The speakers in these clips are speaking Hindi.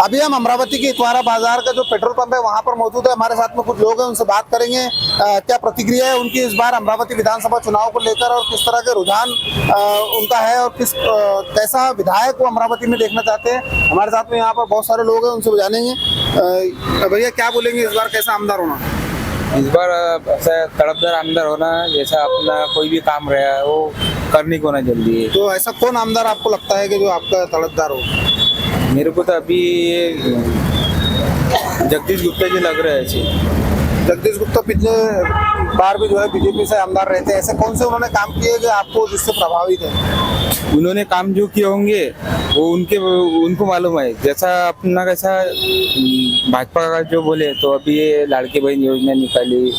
अभी हम अमरावती के इतवारा बाजार का जो पेट्रोल पंप है वहां पर मौजूद है। हमारे साथ में कुछ लोग हैं, उनसे बात करेंगे क्या प्रतिक्रिया है उनकी इस बार अमरावती विधानसभा चुनाव को लेकर और किस तरह के रुझान उनका है और कैसा विधायक वो अमरावती में देखना चाहते हैं। हमारे साथ में यहाँ पर बहुत सारे लोग हैं, उनसे जानेंगे। भैया क्या बोलेंगे इस बार कैसा आमदार होना? इस बार ऐसा तड़पदार आमदार होना, जैसा अपना कोई भी काम रहा है वो करने को ना जल्दी है। तो ऐसा कौन आमदार आपको लगता है कि जो आपका तड़पदार हो? मेरे को तो अभी जगदीश गुप्ता जी लग रहे हैं। जगदीश गुप्ता पिछले बार भी जो है बीजेपी से आमदार रहते हैं। ऐसे कौन से उन्होंने काम किए कि आपको जिससे प्रभावित है? उन्होंने काम जो किए होंगे वो उनको मालूम है। जैसा अपना कैसा भाजपा का जो बोले तो अभी ये लाड़की बहन योजना निकाली,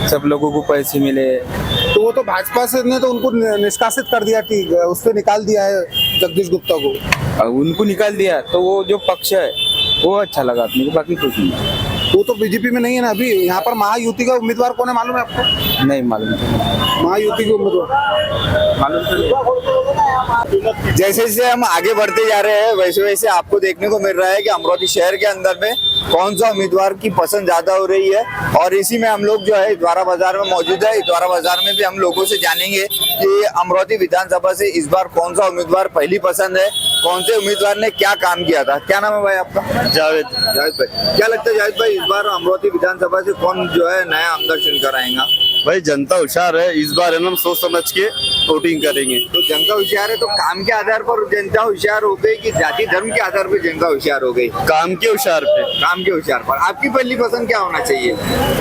सब लोगों को पैसे मिले। तो वो तो भाजपा से ने तो उनको निष्कासित कर दिया, ठीक है, उस पर निकाल दिया है जगदीश गुप्ता को। उनको निकाल दिया तो वो जो पक्ष है वो अच्छा लगा अपने को, बाकी कुछ नहीं। वो तो बीजेपी में नहीं है ना अभी। यहाँ पर महायुति का उम्मीदवार कौन है मालूम है आपको? नहीं मालूम। महायुति के उम्मीदवार मालूम तो नहीं। जैसे जैसे हम आगे बढ़ते जा रहे हैं वैसे वैसे आपको देखने को मिल रहा है कि अमरावती शहर के अंदर में कौन सा उम्मीदवार की पसंद ज्यादा हो रही है। और इसी में हम लोग जो है इतवारा बाजार में मौजूद है। इतवारा बाजार में भी हम लोगों से जानेंगे कि अमरावती विधानसभा से इस बार कौन सा उम्मीदवार पहली पसंद है, कौन से उम्मीदवार ने क्या काम किया था। क्या नाम है भाई आपका? जावेद भाई। क्या लगता है जावेद भाई, इस बार अमरावती विधानसभा से कौन जो है नया आमदार चुनकर आएगा? भाई जनता होशियार है, इस बार है ना हम सोच समझ के वोटिंग करेंगे। तो जनता होशियार है तो काम के आधार पर जनता होशियार हो गई कि जाति धर्म के आधार पर जनता होशियार हो गई? काम के होशियार पे। काम के होशियार पर आपकी पहली पसंद क्या होना चाहिए?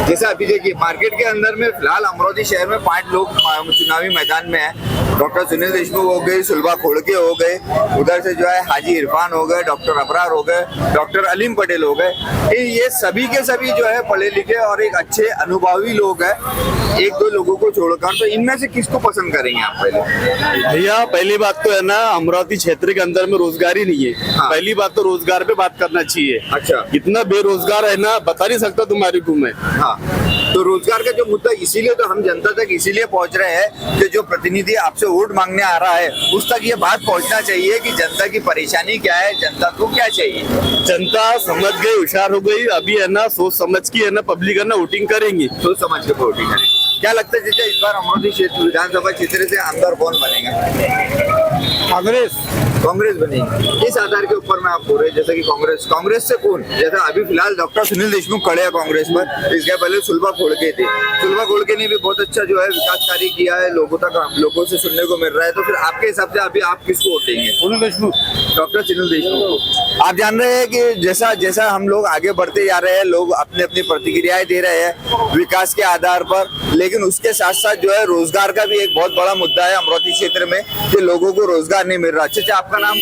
जैसे अभी देखिए मार्केट के अंदर में फिलहाल अमरावती शहर में 5 लोग चुनावी मैदान में है। डॉक्टर सुनील देशमुख हो गए, सुलभा खोड़के हो गए, उधर से जो है हाजी इरफान हो गए, डॉक्टर अबरार हो गए, डॉक्टर अलीम पटेल हो गए। ये सभी के सभी जो है पढ़े लिखे और एक अच्छे अनुभवी लोग हैं, एक दो लोगों को छोड़कर। तो इनमें से किसको पसंद करेंगे आप पहले? भैया पहली बात तो है ना अमरावती क्षेत्र के अंदर में रोजगार ही नहीं है। हाँ। पहली बात तो रोजगार पे बात करना चाहिए। अच्छा। इतना बेरोजगार है ना बता नहीं सकता तुम्हारी को मैं। हाँ, तो रोजगार का जो मुद्दा इसीलिए तो हम जनता तक इसीलिए पहुंच रहे हैं कि जो प्रतिनिधि आपसे वोट मांगने आ रहा है उस तक ये बात पहुंचना चाहिए कि जनता की परेशानी क्या है, जनता को क्या चाहिए। जनता समझ गई, होशियार हो गई। अभी है ना सोच समझ की है ना पब्लिक है ना वोटिंग करेंगी। सोच समझ के वोटिंग करें। क्या लगता है जैसे इस बार अमरावती क्षेत्र विधानसभा क्षेत्र से आमदार कौन बनेगा? कांग्रेस बनेगी। किस आधार के ऊपर में आप बोल रहे हैं जैसे कि कांग्रेस से कौन? जैसा अभी फिलहाल डॉक्टर सुनील देशमुख खड़े हैं कांग्रेस पर, इसके पहले सुलभा खोड़के थे। सुलभा खोड़के ने भी बहुत अच्छा जो है विकास कार्य किया है, लोगों से सुनने को मिल रहा है। तो फिर आपके हिसाब से अभी आप किसको वोट देंगे? सुनील देशमुख, डॉक्टर सुनील देशमुख। आप जान रहे हैं कि जैसा जैसा हम लोग आगे बढ़ते जा रहे हैं, लोग अपनी अपनी प्रतिक्रियाएं दे रहे हैं विकास के आधार पर, लेकिन उसके साथ साथ जो है रोजगार का भी एक बहुत बड़ा मुद्दा है अमरावती क्षेत्र में कि लोगों को रोजगार नहीं मिल रहा। अच्छा, आपका नाम?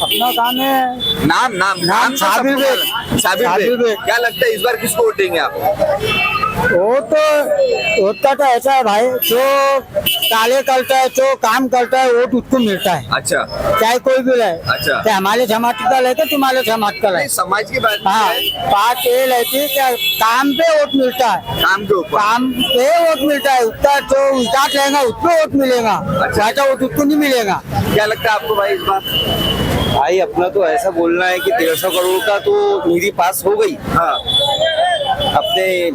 अपना काम है नाम साबिर बेग। क्या लगता है इस बार किसको वोट देंगे आप? वो तो होता तो ऐसा है भाई, जो काले करता है, जो काम करता है वोट उसको मिलता है। अच्छा, चाहे कोई भी रहे। अच्छा। चाहे हमारे समाज का रहे तो तुम्हारे समाज का रहे। समाज की बात हाँ, है। बात ये रहती है कि काम पे वोट मिलता है। काम के ऊपर काम पे वोट मिलता है, उसका जो विकास रहेगा उस पे वोट मिलेगा। अच्छा। वैसा वोट उसको नहीं मिलेगा। क्या लगता है आपको भाई इस बार? भाई अपना तो ऐसा बोलना है कि 150 करोड़ का तो निधि पास हो गई। हाँ, अपने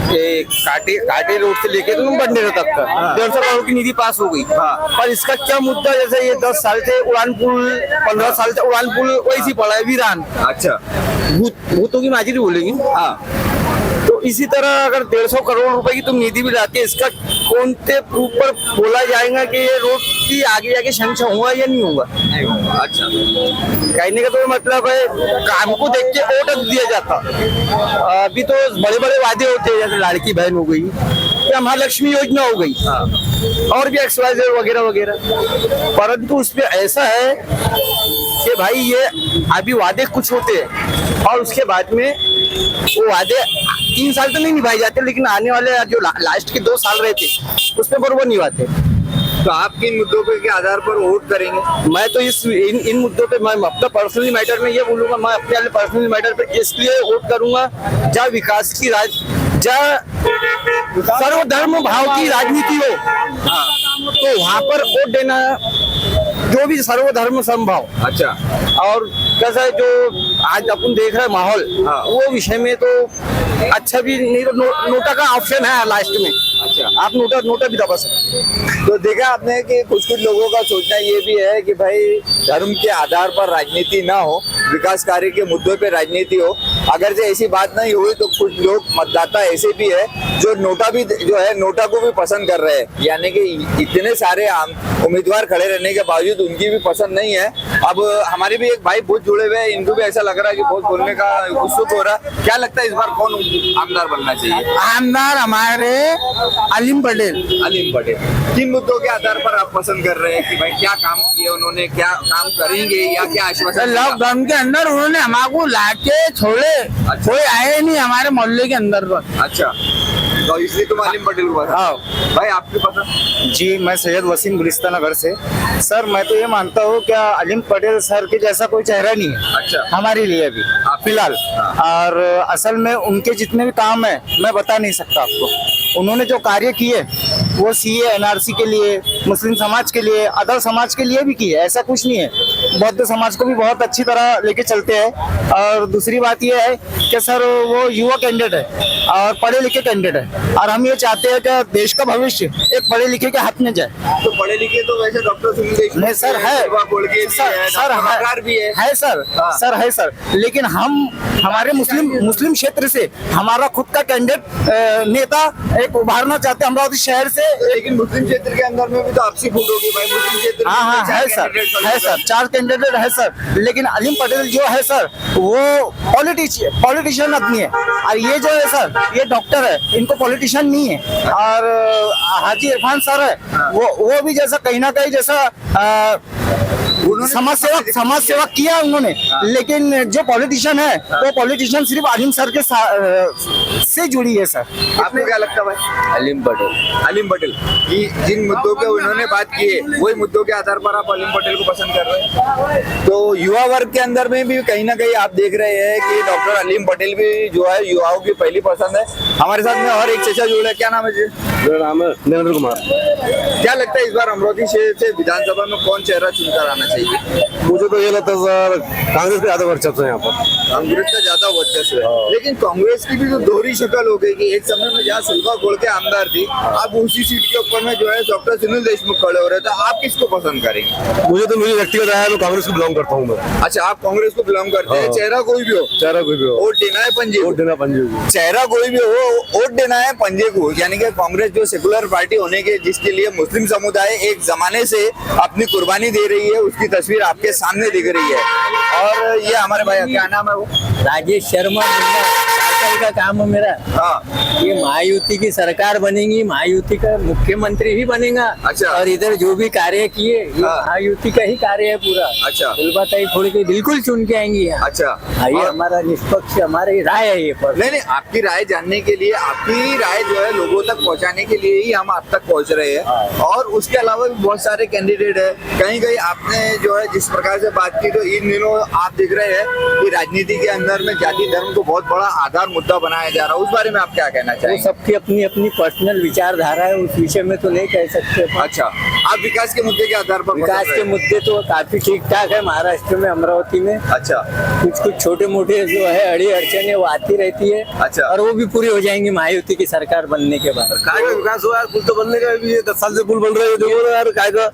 काटे रोड से लेके तो बंडेरा तक का 150 करोड़ की निधि पास हो गई। पर इसका क्या मुद्दा, जैसे ये 10 साल से उड़ान पुल, 15 साल से उड़ान पुल वैसी पड़ा है वीरान। अच्छा, भूतों की माजरी बोलेंगे। हाँ। तो इसी तरह अगर 150 करोड़ रुपए की तुम निधि भी लाते, इसका कौन से प्रूफ पर बोला जाएगा कि ये रोड की आगे जाके सैंक्शन हुआ या नहीं होगा? अच्छा, कहने का तो मतलब है काम को देख के वोट दिया जाता। अभी तो बड़े बड़े वादे होते हैं, जैसे लाड़की बहन हो गई या महालक्ष्मी योजना हो गई और भी XYZ वगैरह वगैरह। परंतु उसमें ऐसा है कि भाई ये अभी वादे कुछ होते हैं और उसके बाद में वो वादे 3 साल तो नहीं निभाए जाते, लेकिन आने वाले जो लास्ट के 2 साल रहते उसमें बरोबर निभाते। तो आप किन मुद्दों के आधार पर वोट करेंगे? मैं तो इन मुद्दों पे मैं अपना पर्सनली मैटर में ये बोलूंगा, मैं अपने वाले पर्सनली मैटर पे इसलिए वोट करूंगा जहाँ विकास की जहाँ सर्वधर्म भाव की राजनीति हो, तो वहाँ पर वोट देना जो भी सर्वधर्म समभाव। अच्छा और कैसा है जो आज अपन देख रहे हैं माहौल, हाँ। वो विषय में तो अच्छा भी नहीं, नोटा का ऑप्शन है लास्ट में। अच्छा आप नोटा भी दबा सकते हैं। तो देखा आपने कि कुछ कुछ लोगों का सोचना ये भी है कि भाई धर्म के आधार पर राजनीति ना हो, विकास कार्य के मुद्दों पे राजनीति हो। अगर से ऐसी बात नहीं हुई तो कुछ लोग मतदाता ऐसे भी है जो नोटा को भी पसंद कर रहे हैं, यानी कि इतने सारे आम उम्मीदवार खड़े रहने के बावजूद उनकी भी पसंद नहीं है। अब हमारे भी एक भाई बहुत जुड़े हुए हैं, इनको भी ऐसा लग रहा है कि बहुत बोलने का उत्सुक हो रहा है। क्या लगता है इस बार कौन आमदार बनना चाहिए? आमदार हमारे अलीम पटेल। अलीम पटेल किन मुद्दों के आधार पर आप पसंद कर रहे हैं कि भाई क्या काम किए उन्होंने, क्या काम करेंगे या क्या आश्वासन? लॉकडाउन के अंदर उन्होंने हमारे लाके छोड़े, कोई आए नहीं हमारे मोहल्ले के अंदर पर। अच्छा तो इसलिए तुम अलीम पटेल को पसंद। भाई आपकी पसंद? जी मैं सैयद वसीम गुलिस्तान नगर से। सर मैं तो ये मानता हूँ क्या अलीम पटेल सर के जैसा कोई चेहरा नहीं है अच्छा हमारे लिए अभी फिलहाल। और असल में उनके जितने भी काम है मैं बता नहीं सकता आपको। उन्होंने जो कार्य किए वो सीए एनआरसी के लिए, मुस्लिम समाज के लिए, अदर समाज के लिए भी किए, ऐसा कुछ नहीं है। बौद्ध समाज को भी बहुत अच्छी तरह लेके चलते हैं। और दूसरी बात ये है कि सर वो युवा कैंडिडेट है और पढ़े लिखे कैंडिडेट है, और हम ये चाहते हैं कि देश का भविष्य एक पढ़े लिखे के हाथ में जाए। तो पढ़े लिखे तो वैसे डॉक्टर सुनील देशमुख नहीं सर है, सर है सर, सर है सर, लेकिन हमारे मुस्लिम क्षेत्र से हमारा खुद का कैंडिडेट नेता एक उभारना चाहते हैं अमरावती शहर से। लेकिन मुस्लिम क्षेत्र के अंदर में भी तो आपसी फूट होगी भाई, मुस्लिम क्षेत्र हाँ है सर 4 कैंडिडेट है सर, लेकिन अलीम पटेल जो है सर वो पॉलिटिशियन आदमी है, और ये जो है सर ये डॉक्टर है, इनको पॉलिटिशियन नहीं है। और हाजी इरफान सर है वो भी जैसा कहीं ना कहीं जैसा समाज सेवा किया उन्होंने, लेकिन जो पॉलिटिशियन है वो पॉलिटिशियन सिर्फ अलीम सर के से जुड़ी है सर। आपको क्या लगता है भाई? अलीम पटेल कि जिन मुद्दों पे उन्होंने बात की है वही मुद्दों के आधार पर आप अलीम पटेल को पसंद कर रहे हैं। तो युवा वर्ग के अंदर में भी कहीं ना कहीं आप देख रहे हैं कि डॉक्टर अलीम पटेल भी जो है युवाओं की पहली पसंद है। हमारे साथ में और एक चचा जुड़े, क्या नाम है जी? मेरा नाम है नरेंद्र कुमार। क्या लगता है इस बार अमरावती शहर से विधानसभा में कौन चेहरा चुनकर आना चाहिए? मुझे तो ये लगता है सर कांग्रेस का ज्यादा वर्चस्व है यहाँ पर। कांग्रेस का ज्यादा वर्चस्व है, लेकिन कांग्रेस की भी तो दोहरी शक्ल हो गई कि एक समय में जहाँ सिल्वा गोड़ के आमदार थी, अब उसी सीट के ऊपर में जो है डॉक्टर सुनील देशमुख खड़े हो रहे थे। आप किसको पसंद करेंगे? मुझे तो मेरी व्यक्तिगत राय है, मैं कांग्रेस को बिलोंग करता हूँ मैं। अच्छा आप कांग्रेस को बिलोंग करते हैं, चेहरा कोई भी हो, चेहरा कोई भी हो, वोट देना है पंजे को। वोट देना पंजे को। चेहरा कोई भी हो, वोट देना है पंजे को। यानी कि कांग्रेस जो सेकुलर पार्टी होने के जिसके लिए मुस्लिम समुदाय एक जमाने से अपनी कुर्बानी दे रही है, उसकी तस्वीर आपके सामने दिख रही है। और ये हमारे भाई क्या नाम है वो? राजेश शर्मा साइकिल का काम है मेरा। हाँ ये महायुति की सरकार बनेगी, महायुति का मुख्यमंत्री ही बनेगा। अच्छा। और इधर जो भी कार्य किए ये हाँ। महायुति का ही कार्य है पूरा। अच्छा। बताइए थोड़ी के बिल्कुल चुन के आएंगी यहाँ। अच्छा हाँ, ये और- हमारा निष्पक्ष हमारी राय है ये पर। नहीं आपकी राय जानने के लिए, आपकी राय जो है लोगों तक पहुंचाने के लिए ही हम आप तक पहुंच रहे हैं। और उसके अलावा भी बहुत सारे कैंडिडेट है। कहीं कहीं आपने जो है जिस प्रकार से बात की, तो इन दिनों आप देख रहे हैं कि राजनीति के अंदर में जाति धर्म को बहुत बड़ा आधार मुद्दा बनाया जा रहा है। उस बारे में आप क्या कहना वो चाहेंगे? सबकी अपनी अपनी पर्सनल विचारधारा है, उस विषय में तो नहीं कह सकते। अच्छा आप विकास के मुद्दे के आधार पर विकास पसंद के रहे? मुद्दे तो काफी ठीक ठाक है महाराष्ट्र में, अमरावती में। अच्छा कुछ छोटे मोटे जो है अड़ी अड़चने वो आती रहती है। अच्छा। और वो भी पूरी हो जाएंगी महायुति की सरकार बनने के बाद। काय का विकास हुआ है, पुल तो बनने का भी है, 10 साल से पुल बन रहे हैं। देखो ना यार काय का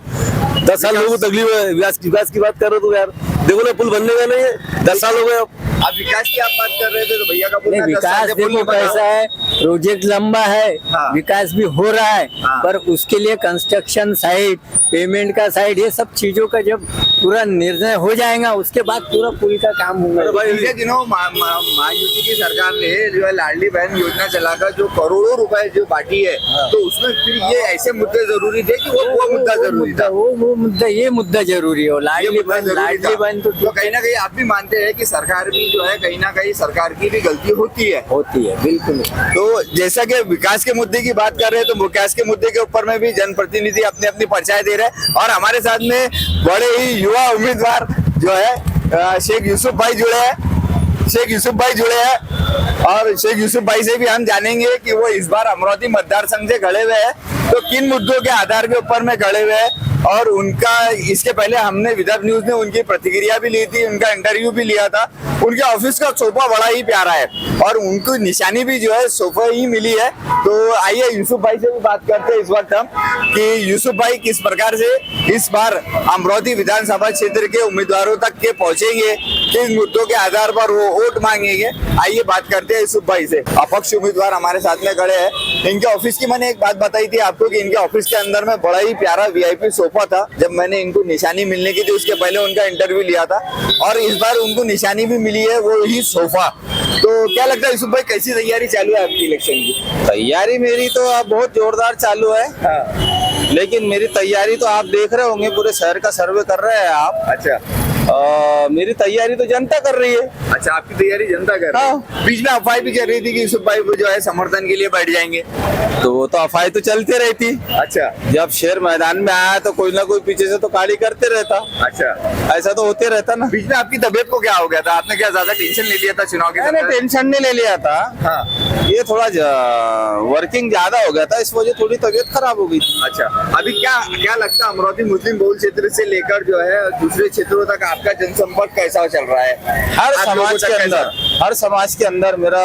10 साल लोगों को तकलीफ है, विकास की बात कर रहे हो तो यार देखो ना पुल बनने का नहीं है, 10 साल हो गए। आप विकास की आप बात कर रहे थे तो भैया का नहीं, विकास देखो कैसा है, प्रोजेक्ट लंबा है। हाँ। विकास भी हो रहा है। हाँ। पर उसके लिए कंस्ट्रक्शन साइट, पेमेंट का साइट, ये सब चीजों का जब पूरा निर्णय हो जाएगा उसके बाद पूरा पुल का काम होगा। पिछले दिनों महायुति की सरकार ने जो है लाडली बहन योजना चलाकर जो करोड़ों रुपए जो बांटी है, तो उसमें फिर ये ऐसे मुद्दे जरूरी थे कि वो मुद्दा जरूरी था। वो मुद्दा, ये मुद्दा जरूरी है। ये लाडली मुद्दा बहन, जरूरी लाडली था। बहन तो तो कहीं ना कहीं आप भी मानते हैं कि सरकार भी जो है कहीं ना कहीं सरकार की भी गलती होती है। होती है, बिल्कुल। तो जैसा कि विकास के मुद्दे की बात कर रहे हैं, तो विकास के मुद्दे के ऊपर में भी जनप्रतिनिधि अपने अपनी परचाएं दे रहे हैं। और हमारे साथ में बड़े ही युवा उम्मीदवार जो है शेख यूसुफ भाई जुड़े हैं। और शेख यूसुफ भाई से भी हम जानेंगे कि वो इस बार अमरावती मतदार संघ से खड़े हुए हैं तो किन मुद्दों के आधार के ऊपर में खड़े हुए हैं। और उनका इसके पहले हमने विदर्भ न्यूज ने उनकी प्रतिक्रिया भी ली थी, उनका इंटरव्यू भी लिया था। उनके ऑफिस का सोफा बड़ा ही प्यारा है और उनको निशानी भी जो है सोफा ही मिली है। तो आइए यूसुफ भाई से भी बात करते हैं इस वक्त हम कि यूसुफ भाई किस प्रकार से इस बार अमरावती विधानसभा क्षेत्र के उम्मीदवारों तक के पहुंचेंगे, किन मुद्दों के आधार पर वो वोट मांगेंगे। आइए बात करते हैं यूसुफ भाई से। अपक्ष उम्मीदवार हमारे साथ में खड़े हैं। इनके ऑफिस की मैंने एक बात बताई थी आपको कि इनके ऑफिस के अंदर में बड़ा ही प्यारा वीआईपी सोफा था। जब मैंने इनको निशानी मिलने की थी उसके पहले उनका इंटरव्यू लिया था और इस बार उनको निशानी भी मिली है, वो ही सोफा। तो क्या लगता है यूसुफ भाई, कैसी तैयारी चालू है आपकी इलेक्शन की? तैयारी मेरी तो अब बहुत जोरदार चालू है। लेकिन मेरी तैयारी तो आप देख रहे होंगे, पूरे शहर का सर्वे कर रहे हैं आप। अच्छा, मेरी तैयारी तो जनता कर रही है। अच्छा, आपकी तैयारी जनता कर रही है। बीच में अफवाह भी चल रही थी कि यूसुफ भाई को जो है समर्थन के लिए बैठ जाएंगे, तो वो तो अफवाह तो चलती रहती। अच्छा, जब शेर मैदान में आया तो कोई ना कोई पीछे से तो गाली करते रहता। अच्छा, ऐसा तो होते रहता ना। बीच में आपकी तबीयत को क्या हो गया था? आपने क्या ज्यादा टेंशन ले लिया था चुनाव के मैंने समय? टेंशन नहीं ले लिया था। हाँ, ये थोड़ा वर्किंग ज्यादा हो गया था, इस वजह थोड़ी तबीयत खराब हो गई थी। अच्छा, अभी क्या लगता है अमरावती मुस्लिम बहुल क्षेत्र से लेकर जो है दूसरे क्षेत्रों तक आपका जनसंपर्क कैसा चल रहा है? हर आप लोगों समाज तक के कैसा? अंदर, हर समाज के अंदर मेरा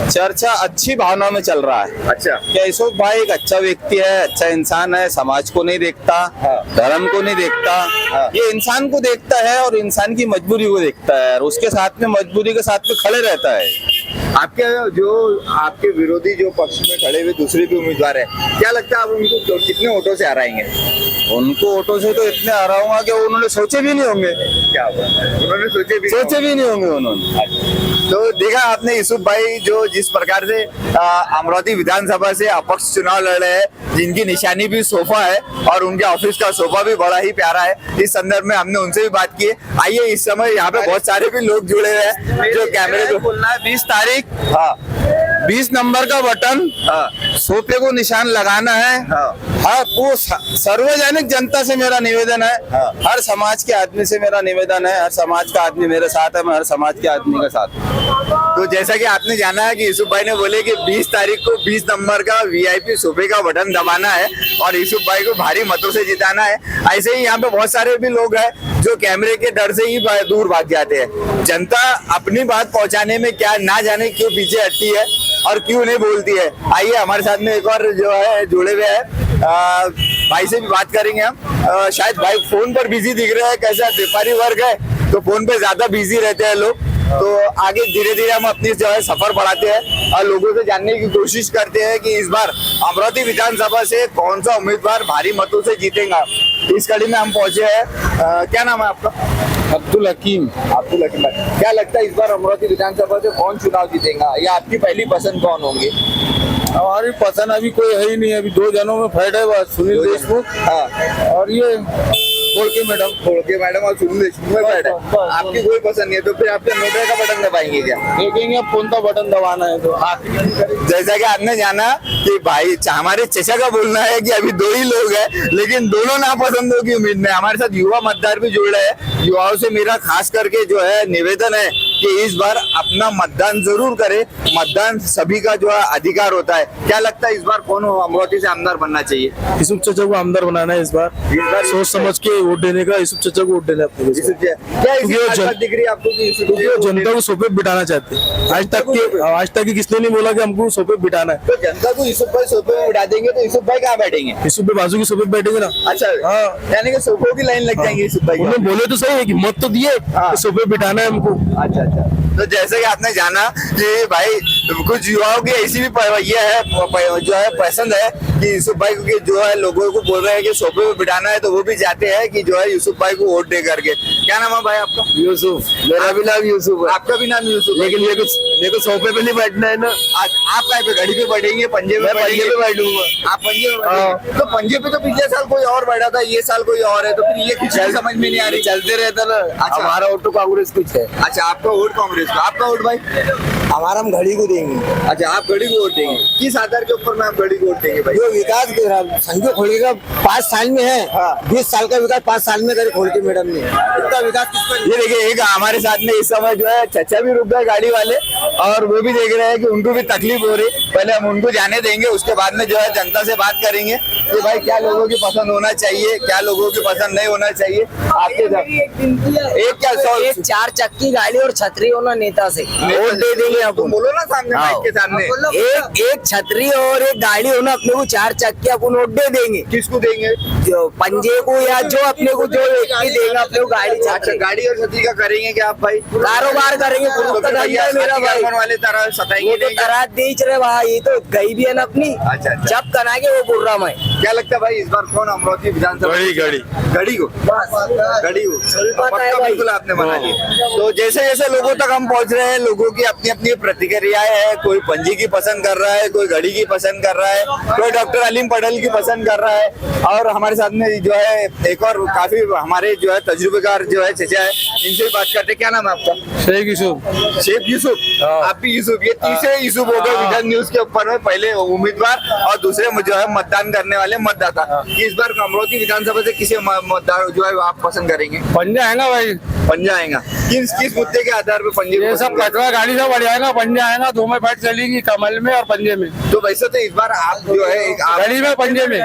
चर्चा अच्छी भावना में चल रहा है। अच्छा, क्या यूसुफ भाई एक अच्छा व्यक्ति है, अच्छा इंसान है, समाज को नहीं देखता, हाँ। धर्म को नहीं देखता, हाँ। ये इंसान को देखता है और इंसान की मजबूरी को देखता है और उसके साथ में मजबूरी के साथ में खड़े रहता है। आपके विरोधी जो पक्ष में खड़े हुए दूसरे भी उम्मीदवार है, क्या लगता है आप उनको कितने वोटों से हराएंगे? उनको वोटों से तो इतने हराऊंगा कि उन्होंने सोचे भी नहीं होंगे। क्या हुआ? उन्होंने सोचे भी नहीं होंगे उन्होंने। तो देखा आपने यूसुफ भाई जो जिस प्रकार से अमरावती विधानसभा से अपक्ष चुनाव लड़ रहे हैं, जिनकी निशानी भी सोफा है और उनके ऑफिस का सोफा भी बड़ा ही प्यारा है। इस संदर्भ में हमने उनसे भी बात की है। आइए, इस समय यहाँ पे बहुत सारे भी लोग जुड़े हुए हैं जो कैमरे को बोलना है 20 तारीख, हाँ 20 नंबर का बटन सोफे को निशान लगाना है। हाँ, वो सार्वजनिक जनता से मेरा निवेदन है, हर समाज के आदमी से मेरा निवेदन है। हर समाज का आदमी मेरे साथ है, मैं हर समाज के आदमी के साथ हूँ। तो जैसा कि आपने जाना है कि यूसुफ भाई ने बोले कि 20 तारीख को 20 नंबर का वीआईपी सोफे का बटन दबाना है और यूसुफ भाई को भारी मतों से जिताना है। ऐसे ही यहाँ पे बहुत सारे भी लोग हैं जो कैमरे के डर से ही दूर भाग जाते हैं। जनता अपनी बात पहुंचाने में क्या ना जाने क्यों पीछे हटती है और क्यों नहीं बोलती है। आइए, हमारे साथ में एक और जो है जुड़े हुए हैं, भाई से भी बात करेंगे हम। शायद भाई फोन पर बिजी दिख रहे हैं, कैसा व्यापारी वर्ग है तो फोन पे ज्यादा बिजी रहते हैं लोग। तो आगे धीरे धीरे हम अपनी जो है सफर बढ़ाते हैं और लोगों से जानने की कोशिश करते हैं कि इस बार अमरावती विधानसभा से कौन सा उम्मीदवार भारी मतों से जीतेगा। इस कड़ी में हम पहुंचे हैं। क्या नाम है आपका? अब्दुल हकीम। अब्दुल हकीम भाई, क्या लगता है इस बार अमरावती विधानसभा से कौन चुनाव जीतेगा या आपकी पहली पसंद कौन होंगे? हमारी पसंद अभी कोई है ही नहीं, अभी 2 जनों में फाइट है बस, सुनील देशमुख और ये खोड़के मैडम और सुनील देशमुख में फाइट है। आपकी कोई पसंद नहीं है तो फिर आप नोटे का बटन दबाएंगे क्या? देखेंगे अब कौन सा बटन दबाना है। तो जैसा कि आपने जाना कि भाई हमारे चचा का बोलना है कि अभी 2 ही लोग हैं लेकिन दोनों नापसंदों की उम्मीद में। हमारे साथ युवा मतदार भी जुड़ रहे हैं। युवाओं से मेरा खास करके जो है निवेदन है कि इस बार अपना मतदान जरूर करे। मतदान सभी का जो है अधिकार होता है। क्या लगता है इस बार कौन अमरावती से आमदार बनना चाहिए? यूसुफ चाचा को आमदार बनाना है इस बार सोच समझ के वोट देने का। यूसुफ चाचा को वोट देना है अपने को। क्या ऐसी बात दिख रही है आपको कि क्योंकि जनता को सोफे बिठाना चाहते हैं। आज तक किसने नहीं बोला कि हमको सोफे बिठाना है। तो जनता को यूसुफ भाई सोफे में बिठा देंगे तो यूसुफ भाई कहाँ बैठेंगे? यूसुफ भाई बाजू के सोफे पे बैठेंगे ना। अच्छा, हाँ, यानी कि सोफों की लाइन लग जाएंगी यूसुफ भाई। उन्होंने बोले तो सही है कि मत तो दिए, सोफे बिठाना है हमको। अच्छा अच्छा, तो जैसे कि आपने जाना कि भाई कुछ युवाओं की ऐसी भी ये है जो है पसंद है कि यूसुफ भाई को जो है लोगों को बोल रहे हैं कि सोफे पे बिठाना है तो वो भी चाहते हैं कि जो है यूसुफ भाई को वोट दे करके। क्या नाम है भाई आपका? यूसुफ। मेरा भी नाम यूसुफ है। आपका भी नाम यूसुफ, लेकिन ये कुछ मेरे को सोफे पे नहीं बैठना है ना। आप काय पे घड़ी पे बैठेंगे? पंजे पे बैठूंगा। आप पंजे पे बैठेंगे। तो पंजे पे तो पिछले साल कोई और बैठा था, ये साल कोई और है, तो फिर ये कुछ समझ में नहीं आ रही। चलते रहता ना। अच्छा, हमारा वोट तो कांग्रेस कुछ है। अच्छा, आपका वोट कांग्रेस का। आपका वोट भाई? हमारा हम घड़ी को देंगे। अच्छा, आप घड़ी को वोट देंगे। किस आधार के ऊपर में आप घड़ी को वोट देंगे भाई? जो विकास संजय खोलके का 5 साल में है, 20 साल का विकास 5 साल में करे खोलके मैडम ने, इतना विकास किस पर? ये देखिए, एक हमारे साथ में इस समय जो है चचा भी रुक गए गाड़ी वाले, और वो भी देख रहे हैं कि उनको भी तकलीफ हो रही। पहले हम उनको जाने देंगे, उसके बाद में जो है जनता से बात करेंगे कि भाई क्या लोगों की पसंद होना चाहिए, क्या लोगों की पसंद नहीं होना चाहिए। आपके एक क्या एक 4 चक्की गाड़ी और छतरी होना नेता से वोट दे देंगे आपको। तुम बोलो ना सामने माइक के सामने। एक छतरी और एक गाड़ी होना, अपने को 4 चक्की अपन वोट दे देंगे। किसको देंगे? जो पंजे को या जो अपने को जो व्यक्ति देगा अपने को गाड़ी अच्छा, छतरी गाड़ी और छतरी का करेंगे क्या आप भाई? कारोबार करेंगे। तो फिर भैया मेरा भाई वाले तरह सताएंगे ये तो नहीं? तरात बेच रहे भाई, ये तो गई भी है ना अपनी। अच्छा। जब करागे वो बोल रहा मैं। क्या लगता है भाई इस बार कौन अमरावती विधानसभा? घड़ी को पक्का बिल्कुल आपने बना लिया। तो जैसे जैसे लोगों तक हम पहुंच रहे हैं, लोगों की अपनी अपनी प्रतिक्रियाएं है। कोई पंजी की पसंद कर रहा है, कोई घड़ी की पसंद कर रहा है, कोई डॉक्टर अलीम पटेल की पसंद कर रहा है। और हमारे साथ में जो है एक और काफी हमारे जो है तजुर्बेकार जो है चचा है, इनसे भी बात करते हैं। क्या नाम है आपका? शेख यूसुफ। शेख यूसुफ। आप भी यूसुफ, ये तीसरे यूसुफ हो गए विजन न्यूज के ऊपर में। पहले उम्मीदवार और दूसरे जो है मतदान करने वाले मतदाता। इस बार अमरावती विधानसभा से किसे मतदार जो है आप पसंद करेंगे? पंजा आएगा भाई, पंजा आएगा। किस मुद्दे के आधार पे पंजे? ये सब कचरा गाड़ी से बढ़ जाएगा, पंजा आएगा, 2 में फाइट चलेगी, कमल में और पंजे में। तो वैसे तो इस बार आप जो है गाड़ी में पंजे में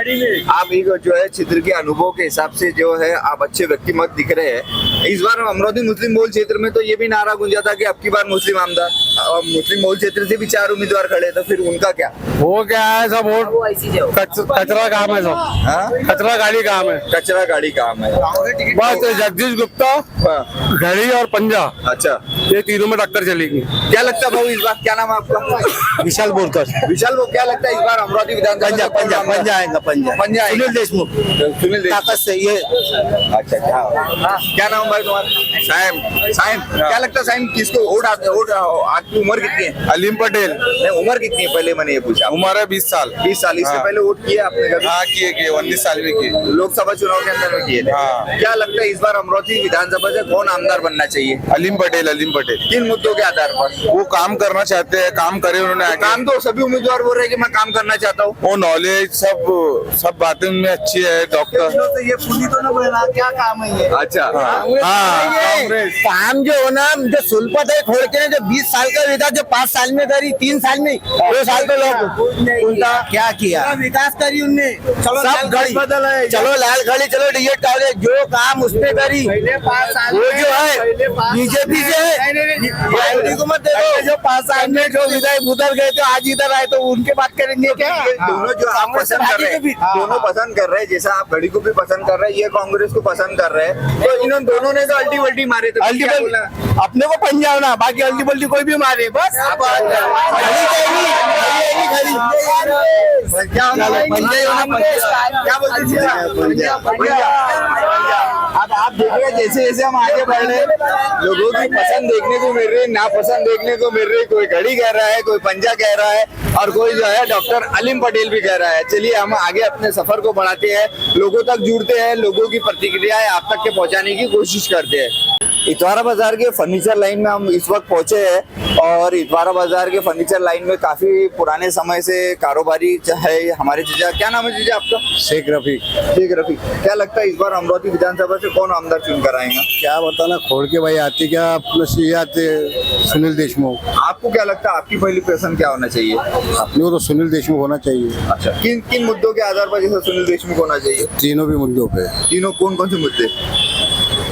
आप एक जो है क्षेत्र के अनुभव के हिसाब से जो है आप अच्छे व्यक्ति मत दिख रहे हैं। इस बार अमरावती मुस्लिम बहुल क्षेत्र में तो ये भी नारा गूंजा था कि अब की बार मुस्लिम आमदार, और मुस्लिम बहुल क्षेत्र से भी 4 उम्मीदवार खड़े, तो फिर उनका क्या? वो क्या है, सब वोट कचरा काम है, सब कचरा गाड़ी काम है, कचरा गाड़ी काम है। बस जगदीश गुप्ता, घड़ी और पंजा, अच्छा, ये तीनों में टक्कर चलेगी। क्या लगता है भाऊ इस बार? क्या नाम है आपका? विशाल बोलकर विशाल, वो क्या लगता है इस बार अमरावती विधानसभा? पंजा आएगा, पंजा सुनील देशमुख। सुनील देशमुख ताकत से ये। अच्छा, क्या नाम भाई तुम्हारा? साइम। क्या लगता है साइम किसको वोट आपकी उम्र कितनी है? अलीम पटेल। नहीं, उम्र कितनी है पहले मैंने ये पूछा। उम्र है 20 साल। 20 साल। इससे हाँ। पहले वोट किए आपने कभी? हाँ, किए 19 साल में किए, लोकसभा चुनाव के अंदर में किए थे। हाँ। क्या लगता है इस बार अमरावती विधानसभा से कौन आमदार बनना चाहिए? अलीम पटेल। किन मुद्दों के आधार पर? वो काम करना चाहते हैं, काम करे उन्होंने आगे। काम तो सभी उम्मीदवार बोल रहे हैं कि मैं काम करना चाहता हूँ। वो नॉलेज सब बातें उनमें अच्छी है। डॉक्टर ये पूरी तो ना बोला, क्या काम है ये? अच्छा। कांग्रेस काम जो होना, जो सुलपत है खोल के, जो 20 साल का विकास जो 5 साल में करी, 3 साल में 2 साल तो लोग उनका क्या किया, विकास करी उनने। सब घड़ी बदल है, चलो लाल घड़ी, चलो डीएट कॉलेज, जो काम उसने करी वो जो है बीजेपी से है। को मत देखो, जो 5 साल में जो विधायक उधर गए थे आज इधर आए, तो उनके बात करेंगे क्या? दोनों जो आप पसंद कर रहे हैं, दोनों पसंद कर रहे हैं। जैसा आप घड़ी को भी पसंद कर रहे हैं, ये कांग्रेस को पसंद कर रहे हैं, तो इन दोनों ने तो अल्टी वल्टी मारे थे। अपने को पंजाब ना, बाकी अल्टी बल्टी कोई भी मारे, बस क्या बोलते अब आप देख रहे हैं जैसे जैसे हम आगे बढ़ रहे हैं, लोगों की पसंद देखने को मिल रही है, नापसंद देखने को मिल रही है। कोई घड़ी कह रहा है, कोई पंजा कह रहा है, और कोई जो है डॉक्टर अलीम पटेल भी कह रहा है। चलिए हम आगे अपने सफर को बढ़ाते हैं, लोगों तक जुड़ते हैं, लोगों की प्रतिक्रियाएं आप तक के पहुंचाने की कोशिश करते हैं। इतवारा बाजार के फर्नीचर लाइन में हम इस वक्त पहुंचे हैं, और इतवारा बाजार के फर्नीचर लाइन में काफी पुराने समय से कारोबारी है हमारे जीजा। क्या नाम है जीजा आपका? शेख रफीक। शेख रफीक। क्या लगता है इस बार अमरावती विधानसभा से कौन आमदार चुन कर आएगा? क्या बताना, खोल के भाई आती क्या अपने आते सुनील देशमुख। आपको क्या लगता है आपकी पहली पसंद क्या होना चाहिए? अपने को तो सुनील देशमुख होना चाहिए। अच्छा, किन किन मुद्दों के आधार पर जैसे सुनील देशमुख होना चाहिए? तीनों भी मुद्दों पे, तीनों कौन कौन से मुद्दे?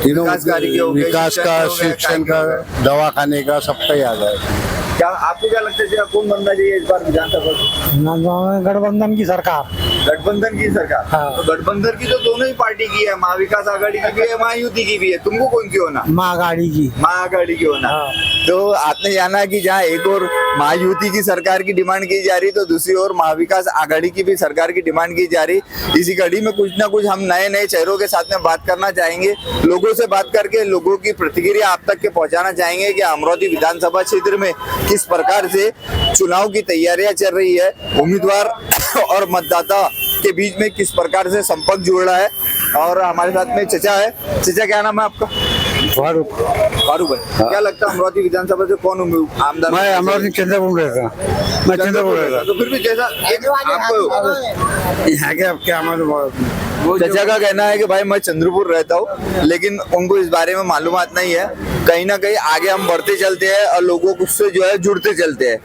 तीनों विकास कार्य के हो गए, विकास का, शिक्षण का, दवा खाने का, सबका ही आ जाए। क्या आपको क्या लगता है जीजा कौन बनना चाहिए इस बार विधानसभा? गठबंधन की सरकार। गठबंधन की सरकार। हाँ। तो गठबंधन की तो दोनों ही पार्टी की है, महाविकास आघाड़ी की भी है, महायुति की भी है। तुमको कौन सी होना? महागाड़ी की। महाआघाड़ी की होना। हाँ। तो आपने जाना कि जहाँ एक और महायुति की सरकार की डिमांड की जा रही, तो दूसरी ओर महाविकास आघाड़ी की भी सरकार की डिमांड की जा रही। इसी कड़ी में कुछ ना कुछ हम नए नए चेहरों के साथ में बात करना चाहेंगे, लोगों से बात करके लोगों की प्रतिक्रिया आप तक के पहुंचाना चाहेंगे कि अमरावती विधानसभा क्षेत्र में किस प्रकार से चुनाव की तैयारियां चल रही है, उम्मीदवार और मतदाता के बीच में किस प्रकार से संपर्क जुड़ रहा है। और हमारे साथ में चचा है। चचा, क्या नाम है आपका? फारूक फारूक भाई क्या लगता है अमरावती विधानसभा से कौन आमदार मैं अमरावती चंद्रपुर रहता मैं चंद्रपुर रहता तो फिर भी जैसा एक आपको यहाँ के अब क्या हमारे चचा का कहना है कि भाई मैं चंद्रपुर रहता हूँ लेकिन उनको इस बारे में मालूमात नहीं है, कहीं ना कहीं आगे हम बढ़ते चलते हैं और लोगों से जो है जुड़ते चलते हैं।